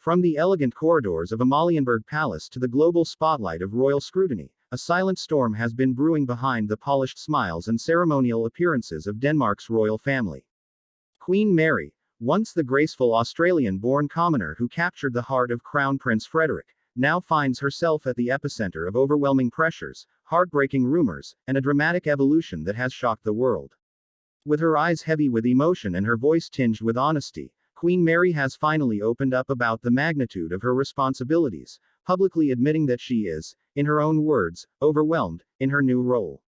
From the elegant corridors of Amalienborg Palace to the global spotlight of royal scrutiny, a silent storm has been brewing behind the polished smiles and ceremonial appearances of Denmark's royal family. Queen Mary, once the graceful Australian-born commoner who captured the heart of Crown Prince Frederik, now finds herself at the epicenter of overwhelming pressures, heartbreaking rumors, and a dramatic evolution that has shocked the world. With her eyes heavy with emotion and her voice tinged with honesty, Queen Mary has finally opened up about the magnitude of her responsibilities, publicly admitting that she is, in her own words, overwhelmed in her new role.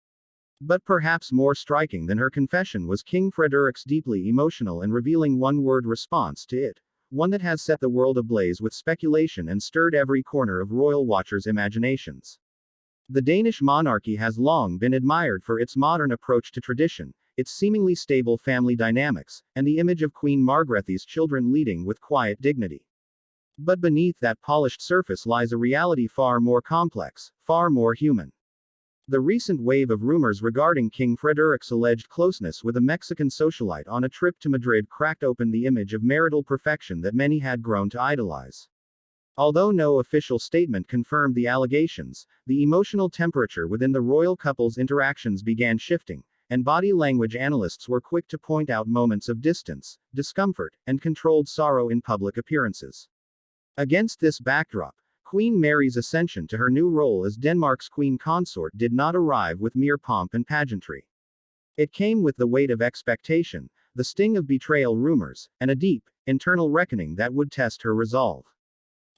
But perhaps more striking than her confession was King Frederik's deeply emotional and revealing one-word response to it, one that has set the world ablaze with speculation and stirred every corner of royal watchers' imaginations. The Danish monarchy has long been admired for its modern approach to tradition, its seemingly stable family dynamics, and the image of Queen Margrethe's children leading with quiet dignity. But beneath that polished surface lies a reality far more complex, far more human. The recent wave of rumors regarding King Frederik's alleged closeness with a Mexican socialite on a trip to Madrid cracked open the image of marital perfection that many had grown to idolize. Although no official statement confirmed the allegations, the emotional temperature within the royal couple's interactions began shifting, and body language analysts were quick to point out moments of distance, discomfort, and controlled sorrow in public appearances. Against this backdrop, Queen Mary's ascension to her new role as Denmark's queen consort did not arrive with mere pomp and pageantry. It came with the weight of expectation, the sting of betrayal rumors, and a deep, internal reckoning that would test her resolve.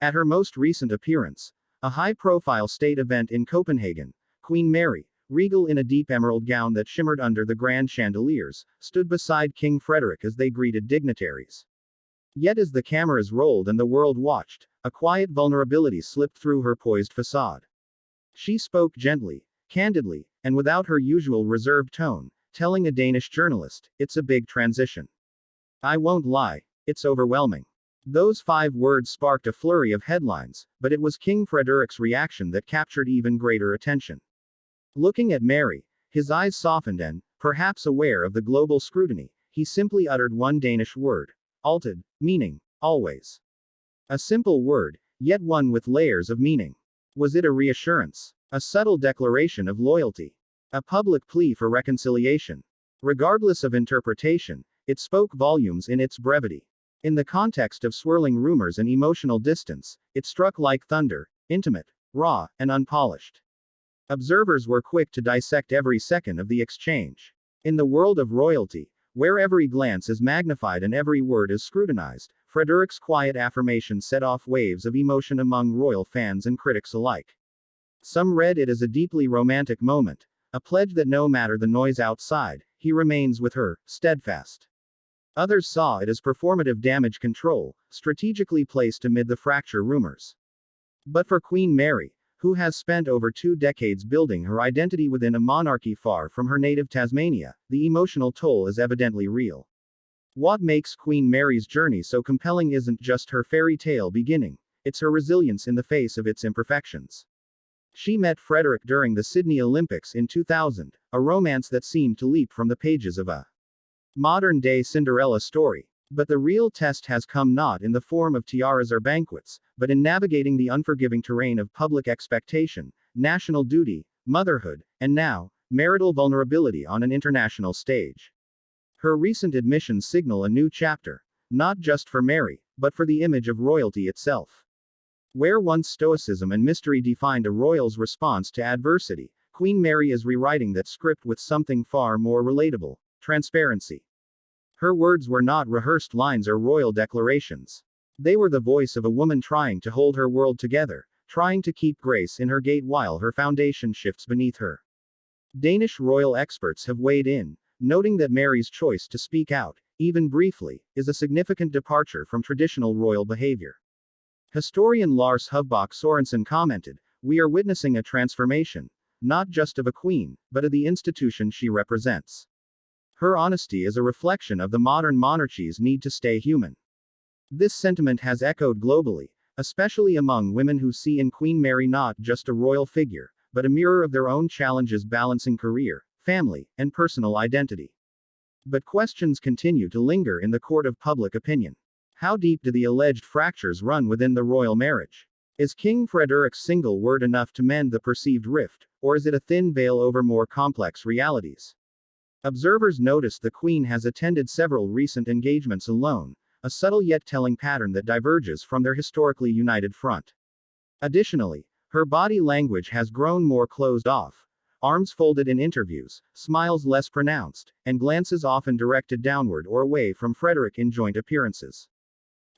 At her most recent appearance, a high-profile state event in Copenhagen, Queen Mary, regal in a deep emerald gown that shimmered under the grand chandeliers, stood beside King Frederik as they greeted dignitaries. Yet as the cameras rolled and the world watched, a quiet vulnerability slipped through her poised facade. She spoke gently, candidly, and without her usual reserved tone, telling a Danish journalist, "It's a big transition. I won't lie, it's overwhelming." Those 5 words sparked a flurry of headlines, but it was King Frederik's reaction that captured even greater attention. Looking at Mary, his eyes softened and, perhaps aware of the global scrutiny, he simply uttered one Danish word. Altid, meaning, always. A simple word, yet one with layers of meaning. Was it a reassurance? A subtle declaration of loyalty? A public plea for reconciliation? Regardless of interpretation, it spoke volumes in its brevity. In the context of swirling rumors and emotional distance, it struck like thunder, intimate, raw, and unpolished. Observers were quick to dissect every second of the exchange. In the world of royalty, where every glance is magnified and every word is scrutinized, Frederik's quiet affirmation set off waves of emotion among royal fans and critics alike. Some read it as a deeply romantic moment, a pledge that no matter the noise outside, he remains with her, steadfast. Others saw it as performative damage control, strategically placed amid the fracture rumors. But for Queen Mary, who has spent over 2 decades building her identity within a monarchy far from her native Tasmania, the emotional toll is evidently real. What makes Queen Mary's journey so compelling isn't just her fairy tale beginning, it's her resilience in the face of its imperfections. She met Frederik during the Sydney Olympics in 2000, a romance that seemed to leap from the pages of a modern-day Cinderella story. But the real test has come not in the form of tiaras or banquets, but in navigating the unforgiving terrain of public expectation, national duty, motherhood, and now, marital vulnerability on an international stage. Her recent admissions signal a new chapter, not just for Mary, but for the image of royalty itself. Where once stoicism and mystery defined a royal's response to adversity, Queen Mary is rewriting that script with something far more relatable: transparency. Her words were not rehearsed lines or royal declarations. They were the voice of a woman trying to hold her world together, trying to keep grace in her gait while her foundation shifts beneath her. Danish royal experts have weighed in, noting that Mary's choice to speak out, even briefly, is a significant departure from traditional royal behavior. Historian Lars Hufbach Sorensen commented, "We are witnessing a transformation, not just of a queen, but of the institution she represents." Her honesty is a reflection of the modern monarchy's need to stay human. This sentiment has echoed globally, especially among women who see in Queen Mary not just a royal figure, but a mirror of their own challenges balancing career, family, and personal identity. But questions continue to linger in the court of public opinion. How deep do the alleged fractures run within the royal marriage? Is King Frederik's single word enough to mend the perceived rift, or is it a thin veil over more complex realities? Observers notice the Queen has attended several recent engagements alone, a subtle yet telling pattern that diverges from their historically united front. Additionally, her body language has grown more closed off, arms folded in interviews, smiles less pronounced, and glances often directed downward or away from Frederik in joint appearances.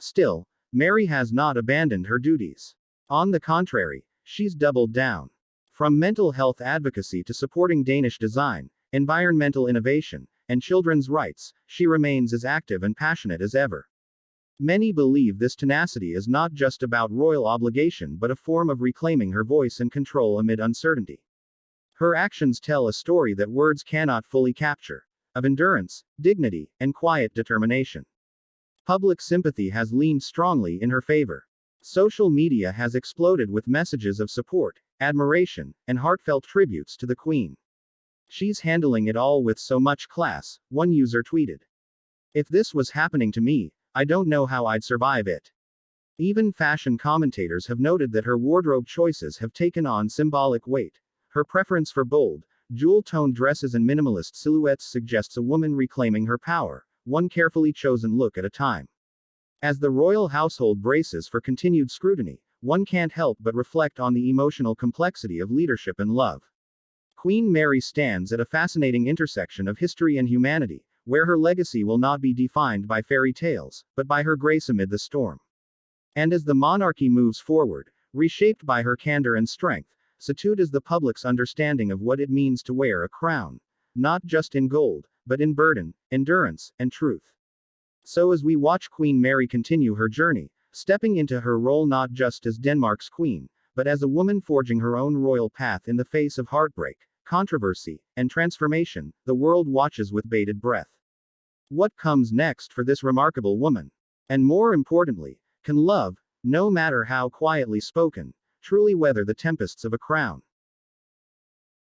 Still, Mary has not abandoned her duties. On the contrary, she's doubled down. From mental health advocacy to supporting Danish design, environmental innovation, and children's rights, she remains as active and passionate as ever. Many believe this tenacity is not just about royal obligation but a form of reclaiming her voice and control amid uncertainty. Her actions tell a story that words cannot fully capture, of endurance, dignity, and quiet determination. Public sympathy has leaned strongly in her favor. Social media has exploded with messages of support, admiration, and heartfelt tributes to the Queen. "She's handling it all with so much class," one user tweeted. "If this was happening to me, I don't know how I'd survive it." Even fashion commentators have noted that her wardrobe choices have taken on symbolic weight. Her preference for bold, jewel-toned dresses and minimalist silhouettes suggests a woman reclaiming her power, one carefully chosen look at a time. As the royal household braces for continued scrutiny, one can't help but reflect on the emotional complexity of leadership and love. Queen Mary stands at a fascinating intersection of history and humanity, where her legacy will not be defined by fairy tales, but by her grace amid the storm. And as the monarchy moves forward, reshaped by her candor and strength, so too does the public's understanding of what it means to wear a crown, not just in gold, but in burden, endurance, and truth. So as we watch Queen Mary continue her journey, stepping into her role not just as Denmark's queen, but as a woman forging her own royal path in the face of heartbreak, controversy, and transformation, the world watches with bated breath. What comes next for this remarkable woman? And more importantly, can love, no matter how quietly spoken, truly weather the tempests of a crown?